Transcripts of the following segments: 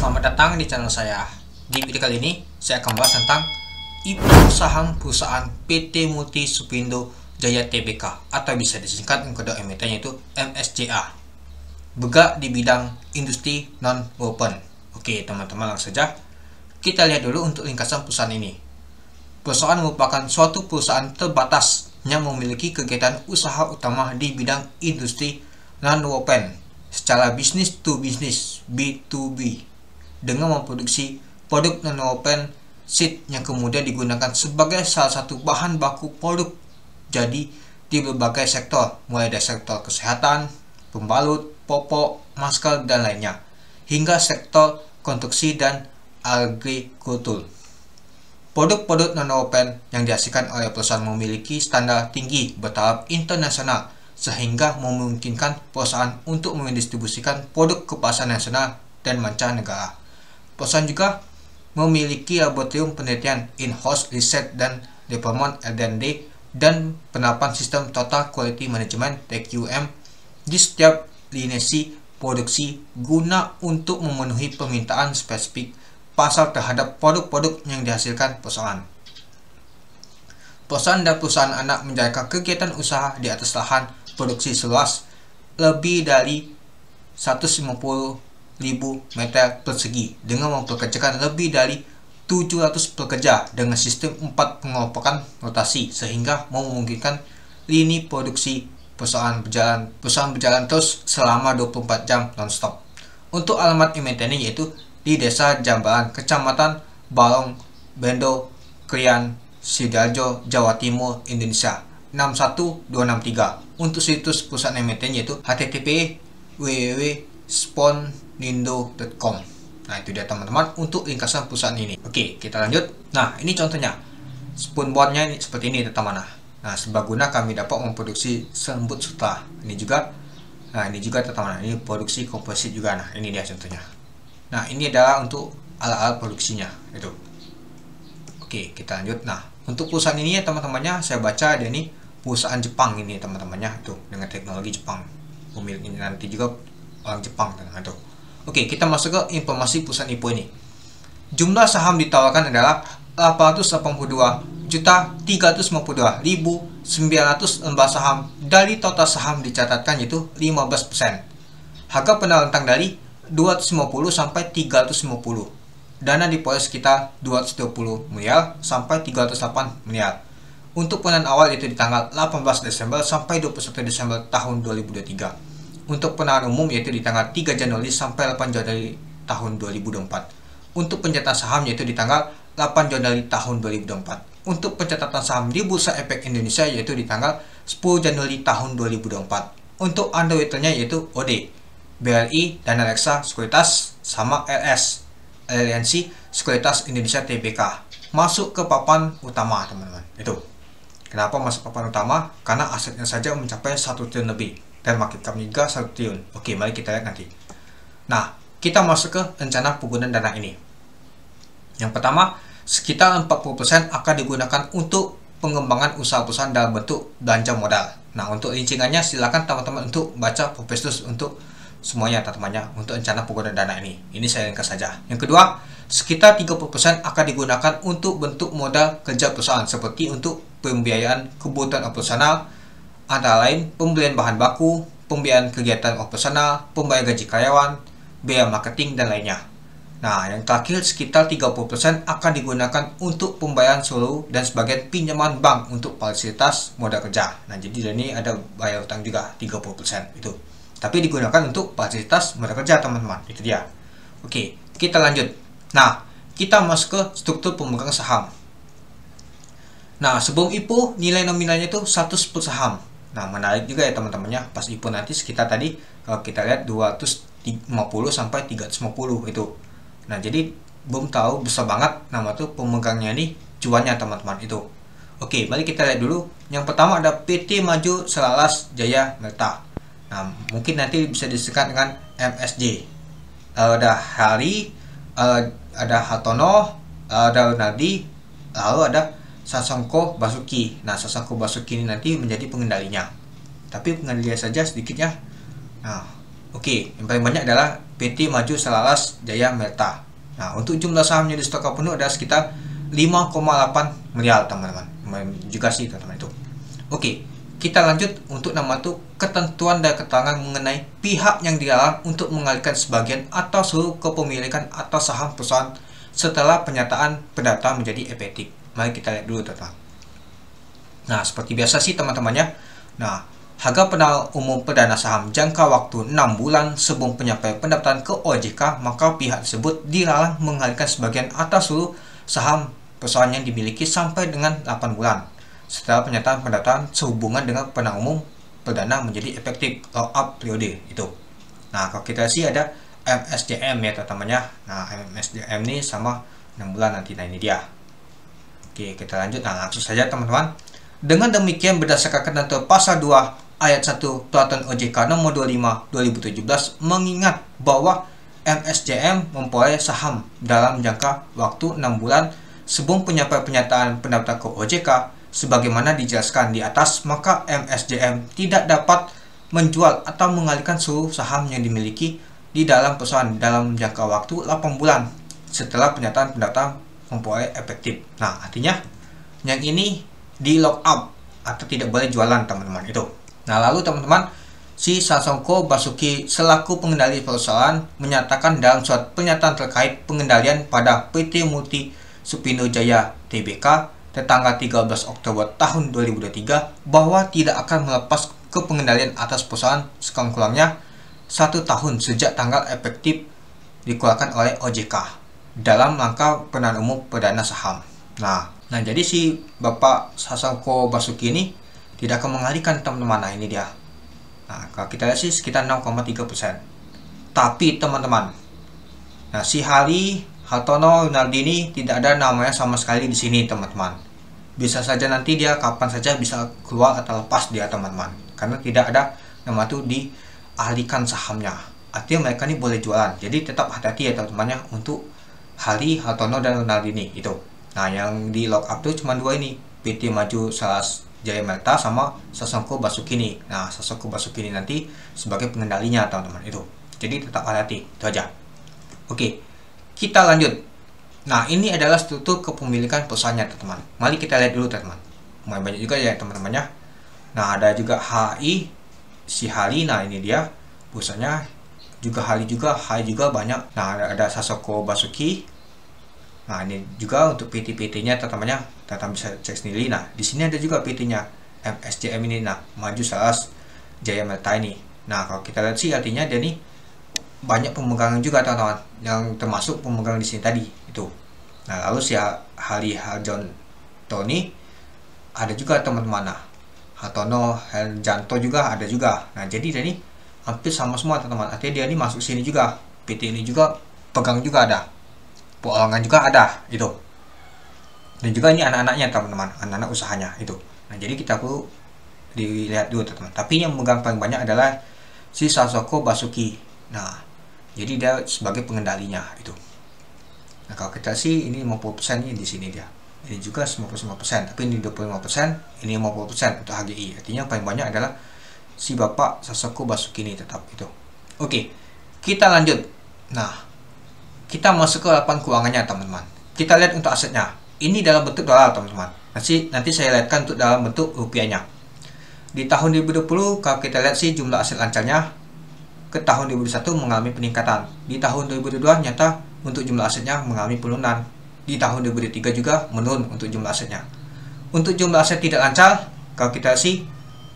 Selamat datang di channel saya. Di video kali ini saya akan bahas tentang IPO saham perusahaan PT Multi Supindo Jaya Tbk atau bisa disingkat kode emitennya itu MSJA. Bergerak di bidang industri non-woven. Oke teman-teman, langsung saja kita lihat dulu untuk ringkasan perusahaan ini. Perusahaan merupakan suatu perusahaan terbatas yang memiliki kegiatan usaha utama di bidang industri non-woven secara bisnis to bisnis B2B dengan memproduksi produk non-woven sheet yang kemudian digunakan sebagai salah satu bahan baku produk jadi di berbagai sektor, mulai dari sektor kesehatan, pembalut, popok, masker, dan lainnya, hingga sektor konstruksi dan agrikultur. Produk-produk non-woven yang dihasilkan oleh perusahaan memiliki standar tinggi bertaraf internasional sehingga memungkinkan perusahaan untuk mendistribusikan produk ke pasar nasional dan mancanegara. Perusahaan juga memiliki laboratorium penelitian in-house research dan development R&D dan penerapan sistem total quality management TQM di setiap linasi produksi guna untuk memenuhi permintaan spesifik pasar terhadap produk-produk yang dihasilkan perusahaan. Perusahaan dan perusahaan anak menjalankan kegiatan usaha di atas lahan produksi seluas lebih dari 150.000 meter persegi dengan mempekerjakan lebih dari 700 pekerja dengan sistem 4 pengelompokan rotasi sehingga memungkinkan lini produksi perusahaan berjalan terus selama 24 jam non-stop. Untuk alamat emitennya yaitu di Desa Jambalan, Kecamatan Balong Bendo, Krian, Sidoarjo, Jawa Timur, Indonesia 61263. Untuk situs perusahaan emiten yaitu http://www.sponindo.com. Nah itu dia teman-teman untuk ringkasan perusahaan ini. Oke, kita lanjut. Nah ini contohnya spoonboardnya ini seperti ini teman-teman. Nah serbaguna kami dapat memproduksi selembut sutra. Ini juga teman-teman, ini produksi komposit juga. Nah ini dia contohnya. Nah ini adalah untuk alat-alat produksinya itu. Oke, kita lanjut. Nah untuk perusahaan ini ya teman-temannya, saya baca dia ini perusahaan Jepang ini teman-temannya itu dengan teknologi Jepang. Pemiliknya nanti juga orang Jepang teman-teman itu. Oke, kita masuk ke informasi perusahaan IPO ini. Jumlah saham ditawarkan adalah 882.352.900 lembar saham dari total saham dicatatkan yaitu 15%. Harga penawaran rentang dari 250 sampai 350. Dana diperoleh sekitar 220 miliar sampai 308 miliar. Untuk penawaran awal yaitu di tanggal 18 Desember sampai 21 Desember tahun 2023. Untuk penawaran umum yaitu di tanggal 3 Januari sampai 8 Januari tahun 2024. Untuk pencatatan saham yaitu di tanggal 8 Januari tahun 2024. Untuk pencatatan saham di Bursa Efek Indonesia yaitu di tanggal 10 Januari tahun 2024. Untuk underwriternya yaitu OD, BRI, Dana Reksa Sekuritas, sama LS, Aliansi Sekuritas Indonesia Tbk. Masuk ke papan utama teman-teman. Itu. Kenapa masuk papan utama? Karena asetnya saja mencapai 1 triliun lebih dan market cap-nya juga 1 triliun. Oke, mari kita lihat nanti. Nah, kita masuk ke rencana penggunaan dana ini. Yang pertama, sekitar 40% akan digunakan untuk pengembangan usaha perusahaan dalam bentuk belanja modal. Nah, untuk rincingannya silakan teman-teman untuk baca prospektus untuk semuanya teman-temannya untuk rencana penggunaan dana ini. Ini saya ringkas saja. Yang kedua, sekitar 30% akan digunakan untuk bentuk modal kerja perusahaan seperti untuk pembiayaan kebutuhan operasional, antara lain pembelian bahan baku, pembiayaan kegiatan operasional, pembayaran gaji karyawan, biaya marketing, dan lainnya. Nah, yang terakhir sekitar 30% akan digunakan untuk pembayaran seluruh dan sebagian pinjaman bank untuk fasilitas modal kerja. Nah, jadi ini ada bayar utang juga 30% itu. Tapi digunakan untuk fasilitas modal kerja teman-teman. Itu dia. Oke, kita lanjut. Nah, kita masuk ke struktur pemegang saham. Nah, sebelum IPO nilai nominalnya itu 100 per saham. Nah, menarik juga ya teman-temannya. Pas IPO nanti sekitar tadi kalau kita lihat 250 sampai 350 itu. Nah, jadi belum tahu besar banget nama tuh pemegangnya ini cuannya teman-teman itu. Oke, mari kita lihat dulu. Yang pertama ada PT Maju Selaras Jaya Merta. Nah, mungkin nanti bisa disingkat dengan MSJ. Ada Hari, ada Hartono, ada Nadi, lalu ada Sasongko Basuki. Nah, Sasongko Basuki ini nanti menjadi pengendalinya. Tapi pengendalinya saja sedikitnya. Nah, Oke, yang paling banyak adalah PT Maju Selaras Jaya Melta. Nah, untuk jumlah sahamnya di stok penuh ada sekitar 5,8 miliar teman-teman. Juga sih teman-teman itu. Oke, kita lanjut untuk nama itu ketentuan dan keterangan mengenai pihak yang dilarang untuk mengalihkan sebagian atau seluruh kepemilikan atas saham perusahaan setelah pernyataan pendaftaran menjadi efektif. Mari kita lihat dulu teman-teman. Nah, seperti biasa sih teman-temannya. Nah, harga penawaran umum perdana saham jangka waktu 6 bulan sebelum penyampaian pendaftaran ke OJK, maka pihak tersebut dilarang mengalihkan sebagian atau seluruh saham perusahaan yang dimiliki sampai dengan 8 bulan setelah pernyataan pendaftaran sehubungan dengan penawaran umum perdana menjadi efektif lock-up periode itu. Nah, kalau kita sih ada MSJM ya teman-temannya. Nah, MSJM ini sama 6 bulan nanti. Nah, ini dia. Oke, kita lanjut. Nah, langsung saja teman-teman. Dengan demikian, berdasarkan ketentuan pasal 2 ayat 1 Peraturan OJK nomor 25 2017 mengingat bahwa MSJM memperoleh saham dalam jangka waktu 6 bulan sebelum penyampaian pernyataan pendaftaran ke OJK sebagaimana dijelaskan di atas, maka MSJM tidak dapat menjual atau mengalihkan seluruh saham yang dimiliki di dalam perusahaan dalam jangka waktu 8 bulan setelah pernyataan pendaftaran memperoleh efektif. Nah, artinya yang ini di lock up atau tidak boleh jualan teman-teman itu. Nah, lalu teman-teman, si Sasongko Basuki selaku pengendali perusahaan menyatakan dalam surat pernyataan terkait pengendalian pada PT Multi Supindo Jaya Tbk tertanggal 13 Oktober tahun 2023 bahwa tidak akan melepas kepengendalian atas perusahaan sekurang-kurangnya 1 tahun sejak tanggal efektif dikeluarkan oleh OJK dalam rangka penawaran umum perdana saham. Nah, jadi si Bapak Sasongko Basuki ini tidak akan mengalihkan teman-teman. Nah, ini dia. Nah, kalau kita lihat sih sekitar 6,3%. Tapi teman-teman, nah si Hartono Yunardini tidak ada namanya sama sekali di sini teman-teman. Bisa saja nanti dia kapan saja bisa keluar atau lepas dia teman-teman. Karena tidak ada nama itu dialihkan sahamnya. Artinya mereka ini boleh jualan. Jadi tetap hati-hati ya teman-temannya untuk Hartono dan Yunardini itu. Nah, yang di lock up tuh cuma 2 ini, PT Maju Selaras Jaya Melta sama Sasongko Basuki ini. Nah, Sasongko Basuki ini nanti sebagai pengendalinya teman-teman itu. Jadi tetap hati-hati, itu aja. Oke, kita lanjut. Nah, ini adalah struktur kepemilikan perusahaannya teman-teman. Mari kita lihat dulu teman-teman. Lumayan banyak juga ya teman-temannya. Nah, ada juga HI, si Hali. Nah, ini dia perusahaannya. Juga Hali juga banyak. Nah, ada Sasongko Basuki. Nah, ini juga untuk PT-PT-nya teman-temannya, teman-teman bisa cek sendiri. Nah, di sini ada juga PT-nya MSJM ini. Nah, Maju Selaras Jaya Melta ini. Nah, kalau kita lihat sih artinya dia nih banyak pemegang juga teman-teman, yang termasuk pemegang di sini tadi itu. Nah, lalu si Hali Harjanto ini ada juga teman-teman. Nah, Hartono Harjanto juga ada juga. Nah, jadi dia ini hampir sama semua teman-teman. Artinya dia ini masuk sini juga. PT ini juga pegang juga ada. Perorangan juga ada itu. Dan juga ini anak-anaknya teman-teman, anak-anak usahanya itu. Nah, jadi kita perlu dilihat dulu teman-teman. Tapi yang memegang paling banyak adalah si Sasongko Basuki. Nah, jadi dia sebagai pengendalinya itu. Nah, kalau kita sih ini 50% ini di sini dia. Ini juga 95%, tapi ini 25%, ini 50% untuk HGI. Artinya paling banyak adalah si Bapak Sasongko Basuki ini tetap itu. Oke, kita lanjut. Nah, kita masuk ke laporan keuangannya teman-teman. Kita lihat untuk asetnya. Ini dalam bentuk dolar teman-teman. Nanti saya lihatkan untuk dalam bentuk rupiahnya. Di tahun 2020 kalau kita lihat sih jumlah aset lancarnya ke tahun 2021 mengalami peningkatan. Di tahun 2022 nyata untuk jumlah asetnya mengalami penurunan. Di tahun 2023 juga menurun untuk jumlah asetnya. Untuk jumlah aset tidak lancar kalau kita sih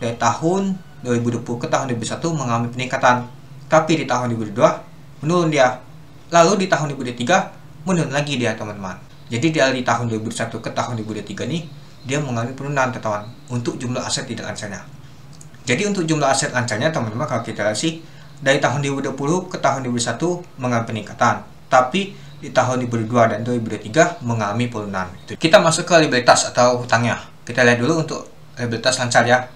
dari tahun 2020 ke tahun 2021 mengalami peningkatan. Tapi di tahun 2022 menurun dia. Lalu di tahun 2023 menurun lagi dia teman-teman. Jadi dari tahun 2021 ke tahun 2023 nih dia mengalami penurunan teman-teman untuk jumlah aset tidak lancarnya. Jadi untuk jumlah aset lancarnya teman-teman kalau kita lihat sih dari tahun 2020 ke tahun 2021 mengalami peningkatan. Tapi di tahun 2022 dan 2023 mengalami penurunan. Kita masuk ke liabilitas atau hutangnya. Kita lihat dulu untuk liabilitas lancar ya.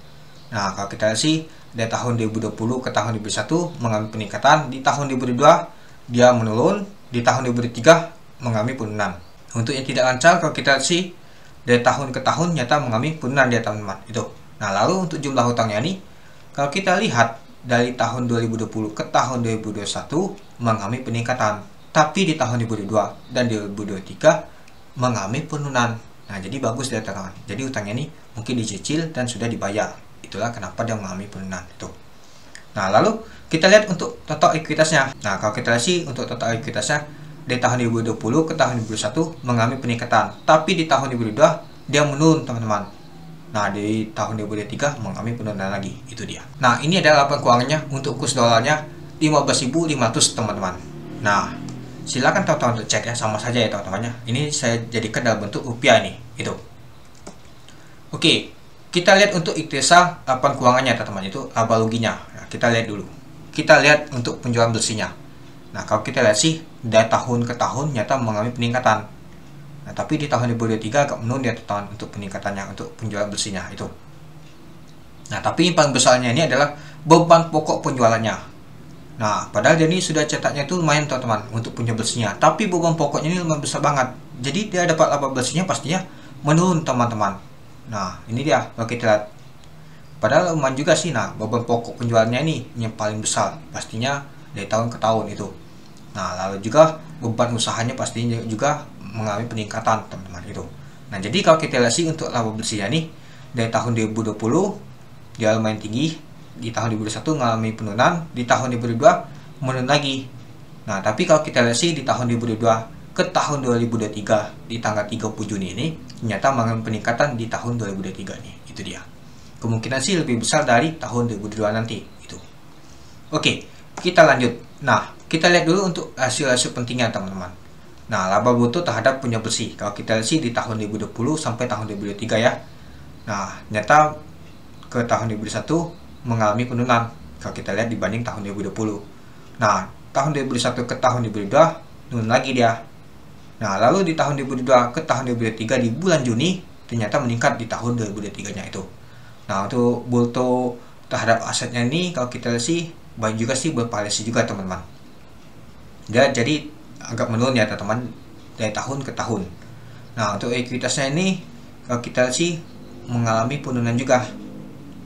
Nah, kalau kita lihat sih dari tahun 2020 ke tahun 2021 mengalami peningkatan. Di tahun 2022 dia menurun, di tahun 2023 mengalami penurunan. Untuk yang tidak lancar kalau kita lihat sih dari tahun ke tahun nyata mengalami penurunan dia teman-teman itu. Nah, lalu untuk jumlah hutangnya ini kalau kita lihat dari tahun 2020 ke tahun 2021 mengalami peningkatan, tapi di tahun 2022 dan 2023 mengalami penurunan. Nah, jadi bagus ya teman-teman. Jadi utangnya ini mungkin dicicil dan sudah dibayar. Itulah kenapa dia mengalami penurunan itu. Nah, lalu kita lihat untuk total ekuitasnya. Nah, kalau kita lihat sih untuk total ekuitasnya dari tahun 2020 ke tahun 2021 mengalami peningkatan, tapi di tahun 2022 dia menurun teman-teman. Nah, di tahun 2023 mengalami penurunan lagi. Itu dia. Nah, ini adalah laporan keuangannya untuk kurs dolarnya 15.500 teman-teman. Nah, silakan teman-teman untuk cek ya, sama saja ya teman-temannya. Ini saya jadikan dalam bentuk rupiah nih. Itu. Oke, kita lihat untuk ikhtisar laporan keuangannya teman-teman, itu laba ruginya. Nah, kita lihat dulu. Kita lihat untuk penjualan bersihnya. Nah, kalau kita lihat sih dari tahun ke tahun nyata mengalami peningkatan. Nah, tapi di tahun 2023 agak menurun ya teman untuk peningkatannya untuk penjualan bersihnya itu. Nah, tapi yang paling besarnya ini adalah beban pokok penjualannya. Nah, padahal dia ini sudah cetaknya itu lumayan teman-teman untuk penjualan bersihnya, tapi beban pokoknya ini lumayan besar banget. Jadi dia dapat laba bersihnya pastinya menurun teman-teman. Nah, ini dia kalau kita lihat. Padahal lumayan juga sih. Nah, beban pokok penjualannya ini yang paling besar pastinya dari tahun ke tahun itu. Nah, lalu juga beban usahanya pastinya juga mengalami peningkatan teman-teman itu. Nah, jadi kalau kita lihat sih untuk laba bersihnya nih dari tahun 2020 dia lumayan tinggi, di tahun 2021 mengalami penurunan, di tahun 2022 menurun lagi. Nah, tapi kalau kita lihat sih di tahun 2022 ke tahun 2023 di tanggal 30 Juni ini ternyata mengalami peningkatan di tahun 2023 nih. Itu dia. Kemungkinan sih lebih besar dari tahun 2022 nanti itu. Oke, kita lanjut. Nah, kita lihat dulu untuk hasil-hasil pentingnya teman-teman. Nah, laba bruto terhadap punya bersih. Kalau kita lihat sih di tahun 2020 sampai tahun 2023 ya. Nah, nyata ke tahun 2021 mengalami penurunan kalau kita lihat dibanding tahun 2020. Nah, tahun 2021 ke tahun 2022 turun lagi dia. Nah, lalu di tahun 2022 ke tahun 2023 di bulan Juni ternyata meningkat di tahun 2023-nya itu. Nah, untuk bruto terhadap asetnya ini kalau kita lihat sih baik juga sih, bervariasi juga teman-teman. Dia jadi agak menurun ya teman-teman dari tahun ke tahun. Nah, untuk ekuitasnya ini kalau kita lihat sih mengalami penurunan juga.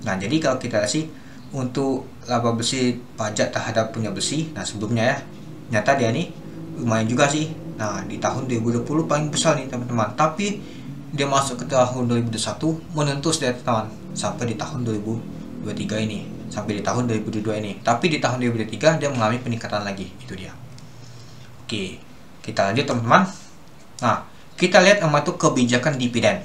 Nah, jadi kalau kita lihat sih untuk laba bersih pajak terhadap punya bersih, nah sebelumnya ya nyata dia ini lumayan juga sih. Nah, di tahun 2020 paling besar nih teman-teman, tapi dia masuk ke tahun 2021 menentus dari teman sampai di tahun 2023 ini, sampai di tahun 2022 ini. Tapi di tahun 2023 dia mengalami peningkatan lagi. Itu dia. Oke, kita lanjut teman-teman. Nah, kita lihat nama itu kebijakan dividen.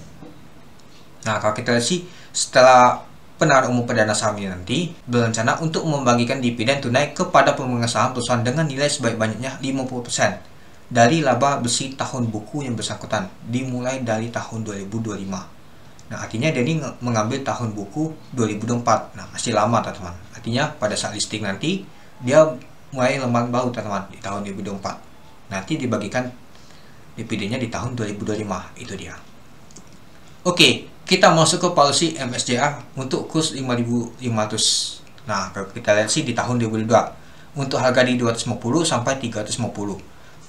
Nah, kalau kita lihat sih setelah penawaran umum perdana saham ini nanti berencana untuk membagikan dividen tunai kepada pemegang saham perusahaan dengan nilai sebaik-banyaknya 50% dari laba bersih tahun buku yang bersangkutan dimulai dari tahun 2025. Nah, artinya dia ini mengambil tahun buku 2024. Nah, masih lama teman-teman. Artinya pada saat listing nanti dia mulai lembaran baru teman-teman di tahun 2024. Nanti dibagikan dividennya di tahun 2025. Itu dia. Oke, kita masuk ke policy MSCA untuk kurs 5.500. Nah, kalau kita lihat sih di tahun 2022 untuk harga di 250 sampai 350.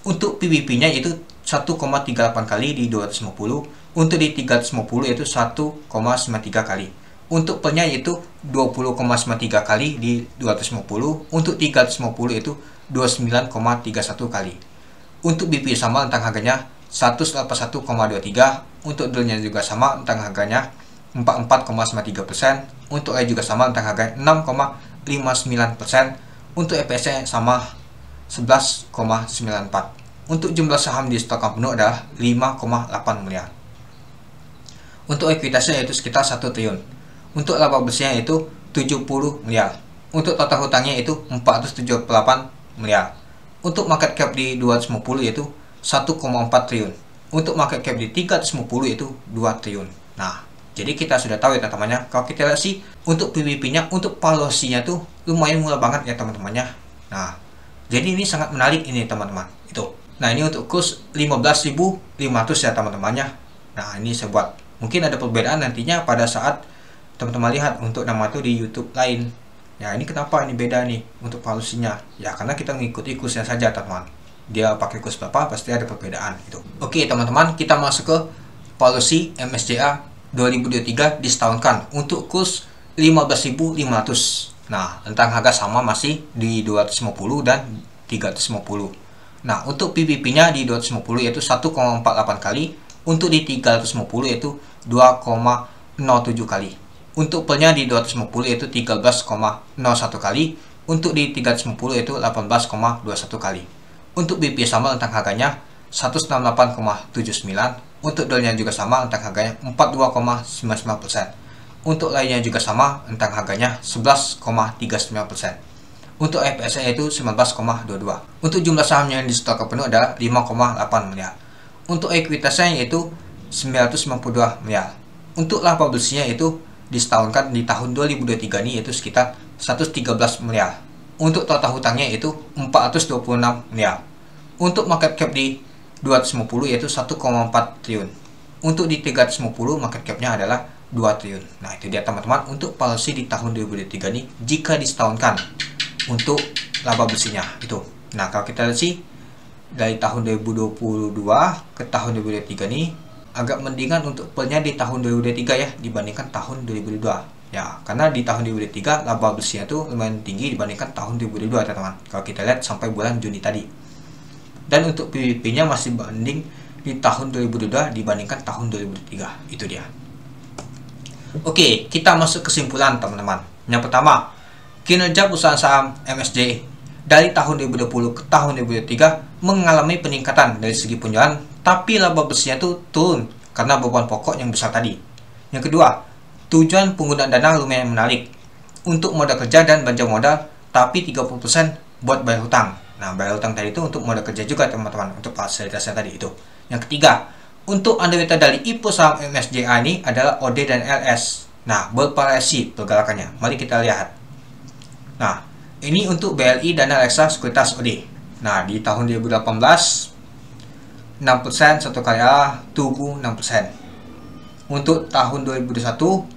Untuk PBP-nya yaitu 1,38 kali di 250, untuk di 350 yaitu 1,93 kali. Untuk P-nya yaitu 20,93 kali di 250, untuk 350 yaitu 29,31 kali. Untuk BP sama tentang harganya 181,23, untuk D-nya juga sama tentang harganya 44,93%, untuk E juga sama tentang harga 6,59%, untuk EPS-nya sama 11,94. Untuk jumlah saham di stok penuh adalah 5,8 miliar. Untuk ekuitasnya yaitu sekitar 1 triliun. Untuk laba bersihnya yaitu 70 miliar. Untuk total hutangnya yaitu 478 miliar. Untuk market cap di 250 yaitu 1,4 triliun. Untuk market cap di 350 yaitu 2 triliun. Nah, jadi kita sudah tahu ya teman-temannya. Kalau kita lihat sih untuk PBP-nya, untuk valuasinya tuh lumayan murah banget ya teman-temannya. Nah, jadi ini sangat menarik ini teman-teman. Itu. Nah, ini untuk kurs 15.500 ya teman-temannya. Nah, ini saya buat. Mungkin ada perbedaan nantinya pada saat teman-teman lihat untuk nama itu di YouTube lain. Ya, ini kenapa ini beda nih untuk valuasinya? Ya, karena kita mengikuti kursnya saja teman-teman. Dia pakai kurs berapa pasti ada perbedaan gitu. Oke teman-teman, kita masuk ke valuasi MSCA 2023 disetahunkan untuk kurs 15.500. Nah, rentang harga sama masih di 250 dan 350. Nah, untuk PBP-nya di 250 yaitu 1,48 kali, untuk di 350 yaitu 2,07 kali. Untuk pelnya di 250 yaitu 13,01 kali, untuk di 350 yaitu 18,21 kali. Untuk BP sama rentang harganya 168,79, untuk dolnya juga sama rentang harganya 42,99%. Untuk lainnya juga sama rentang harganya 11,39%. Untuk FPSA yaitu 19,22. Untuk jumlah sahamnya yang disetorkan penuh adalah 5,8 miliar. Untuk ekuitasnya yaitu 992 miliar. Untuk laba bersihnya yaitu disetahunkan di tahun 2023 ini yaitu sekitar 113 miliar. Untuk total hutangnya yaitu 426 miliar. Untuk market cap di 250 yaitu 1,4 triliun. Untuk di 350 market capnya adalah 2 triliun. Nah, itu dia teman-teman untuk policy di tahun 2023 ini jika disetahunkan untuk laba bersihnya itu. Nah, kalau kita lihat sih dari tahun 2022 ke tahun 2023 ini agak mendingan untuk pelnya di tahun 2023 ya dibandingkan tahun 2022 ya, karena di tahun 2023 laba bersihnya itu lumayan tinggi dibandingkan tahun 2022 teman-teman kalau kita lihat sampai bulan Juni tadi. Dan untuk PBP nya masih banding di tahun 2022 dibandingkan tahun 2023, itu dia. Oke, kita masuk kesimpulan teman-teman. Yang pertama, kinerja perusahaan saham MSJ dari tahun 2020 ke tahun 2023 mengalami peningkatan dari segi penjualan, tapi laba bersihnya itu turun karena beban pokok yang besar tadi. Yang kedua, tujuan penggunaan dana lumayan menarik untuk modal kerja dan belanja modal, tapi 30% buat bayar hutang. Nah, bayar hutang tadi itu untuk modal kerja juga teman-teman, untuk fasilitasnya tadi itu. Yang ketiga, untuk underweight dari IPO saham MSJA ini adalah OD dan LS. Nah, bervariasi pergerakannya. Mari kita lihat. Nah, ini untuk BLI Dana Reksa Sekuritas OD. Nah, di tahun 2018 6% satu kali A, tumbuh 6%. Untuk tahun 2021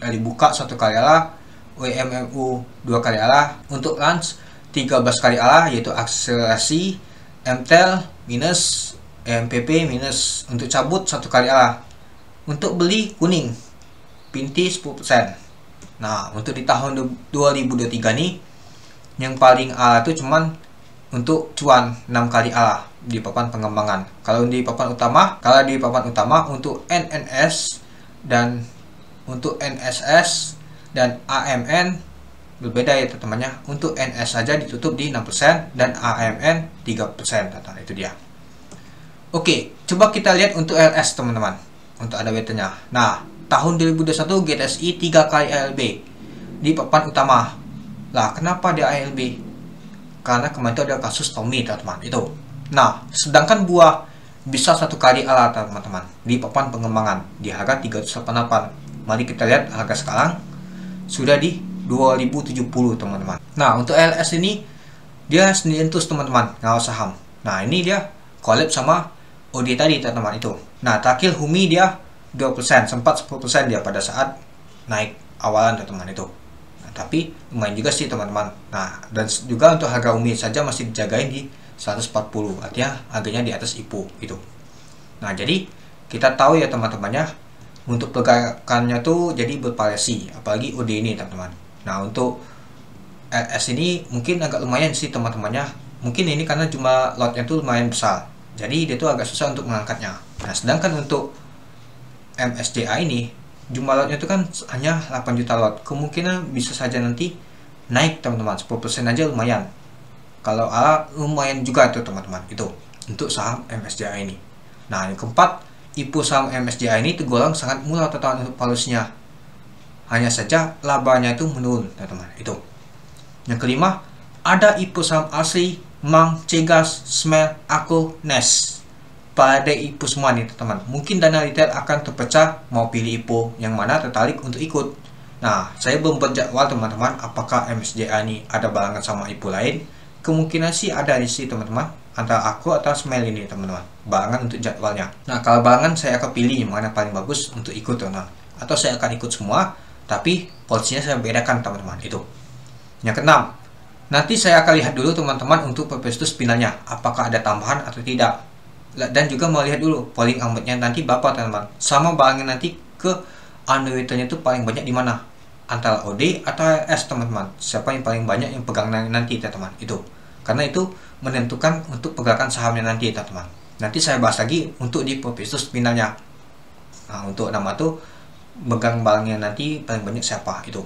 dibuka satu kali A, WMMU 2 kali A. Untuk lunch 13 kali A, yaitu akselerasi, MTEL minus, MPP minus. Untuk cabut 1 kali A. Untuk beli kuning pinti 10%. Nah, untuk di tahun 2023 nih yang paling A itu cuman untuk cuan 6 kali A di papan pengembangan. Kalau di papan utama untuk NNS dan untuk NSS dan AMN berbeda ya teman-temannya. Untuk NS saja ditutup di 6% dan AMN 3%. Nah, itu dia. Oke, coba kita lihat untuk LS teman-teman. Untuk ada weight-nya. Nah, tahun 2021 GTSI 3 kali ALB di papan utama. Lah, kenapa dia ALB? Karena kemarin itu ada kasus Tommy teman-teman itu. Nah, sedangkan buah bisa 1 kali ala teman-teman di papan pengembangan di harga 388. Mari kita lihat harga sekarang sudah di 2070 teman-teman. Nah, untuk LS ini dia sendiri terus teman-teman ngawal saham. Nah, ini dia collab sama OD tadi teman-teman itu. Nah, terakhir Humi dia 2%, sempat 10% dia pada saat naik awalan teman-teman itu. Nah, tapi lumayan juga sih teman-teman. Nah, dan juga untuk harga Umi saja masih dijagain di 140, artinya harganya di atas IPO itu. Nah, jadi kita tahu ya teman-temannya untuk pergerakannya tuh jadi bervariasi, apalagi OD ini teman-teman. Nah, untuk LS ini mungkin agak lumayan sih teman-temannya. Mungkin ini karena jumlah lotnya tuh lumayan besar, jadi dia tuh agak susah untuk mengangkatnya. Nah, sedangkan untuk MSJA ini jumlah lotnya itu kan hanya 8 juta lot. Kemungkinan bisa saja nanti naik teman-teman, 10% aja lumayan. Kalau A lumayan juga tuh teman-teman itu untuk saham MSJA ini. Nah, yang keempat, IPO saham MSJA ini tergolong sangat murah total untuk valuasinya. Hanya saja labanya itu menurun teman-teman itu. Yang kelima, ada IPO saham asli Mang, Cegas, Smell, Aku, Nes. Pada IPO semua nih teman-teman. Mungkin dana retail akan terpecah mau pilih IPO yang mana tertarik untuk ikut. Nah, saya belum berjadwal teman-teman apakah MSJA ini ada barengan sama IPO lain. Kemungkinan sih ada di sini teman-teman, antara Aku atau Smell ini teman-teman, barengan untuk jadwalnya. Nah, kalau barengan saya akan pilih yang mana paling bagus untuk ikut teman-teman. Atau saya akan ikut semua, tapi porsinya saya bedakan teman-teman itu. Yang keenam, nanti saya akan lihat dulu teman-teman untuk perpetus finalnya, apakah ada tambahan atau tidak. Dan juga mau lihat dulu polling amatnya nanti berapa teman-teman. Sama barangnya nanti ke underweight-nya itu paling banyak di mana. antara OD atau RS teman-teman. Siapa yang paling banyak yang pegang nanti teman-teman itu. Karena itu menentukan untuk pergerakan sahamnya nanti teman-teman. Nanti saya bahas lagi untuk di prospectus finalnya. Nah, untuk nama tuh megang barangnya nanti paling banyak siapa itu.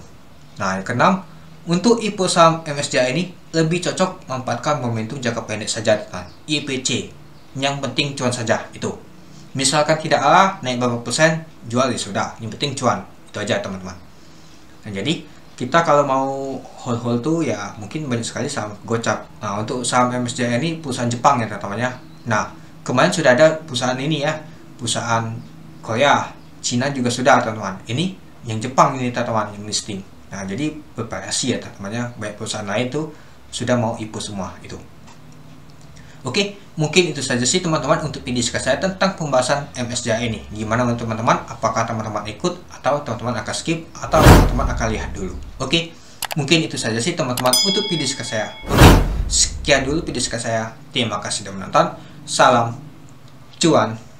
Nah, yang keenam, untuk IPO saham MSCI ini lebih cocok memanfaatkan momentum jangka pendek saja teman. IPC. Yang penting cuan saja itu. Misalkan tidak naik berapa persen, jual ya sudah. Yang penting cuan. Itu aja teman-teman. Nah, jadi kita kalau mau hold tuh ya mungkin banyak sekali saham gocap. Nah, untuk saham MSCI ini perusahaan Jepang ya teman-teman ya. Nah, kemarin sudah ada perusahaan ini ya, perusahaan Korea, Cina juga sudah teman-teman. Ini yang Jepang ini teman-teman yang listing. Nah, jadi bervariasi ya teman-teman ya. Baik perusahaan lain tuh sudah mau IPO semua itu. Oke, mungkin itu saja sih teman-teman untuk video saya tentang pembahasan MSCI ini. Gimana teman-teman? Apakah teman-teman ikut atau teman-teman akan skip atau teman-teman akan lihat dulu? Oke, mungkin itu saja sih teman-teman untuk video saya. Oke, sekian dulu video saya. Terima kasih sudah menonton. Salam cuan.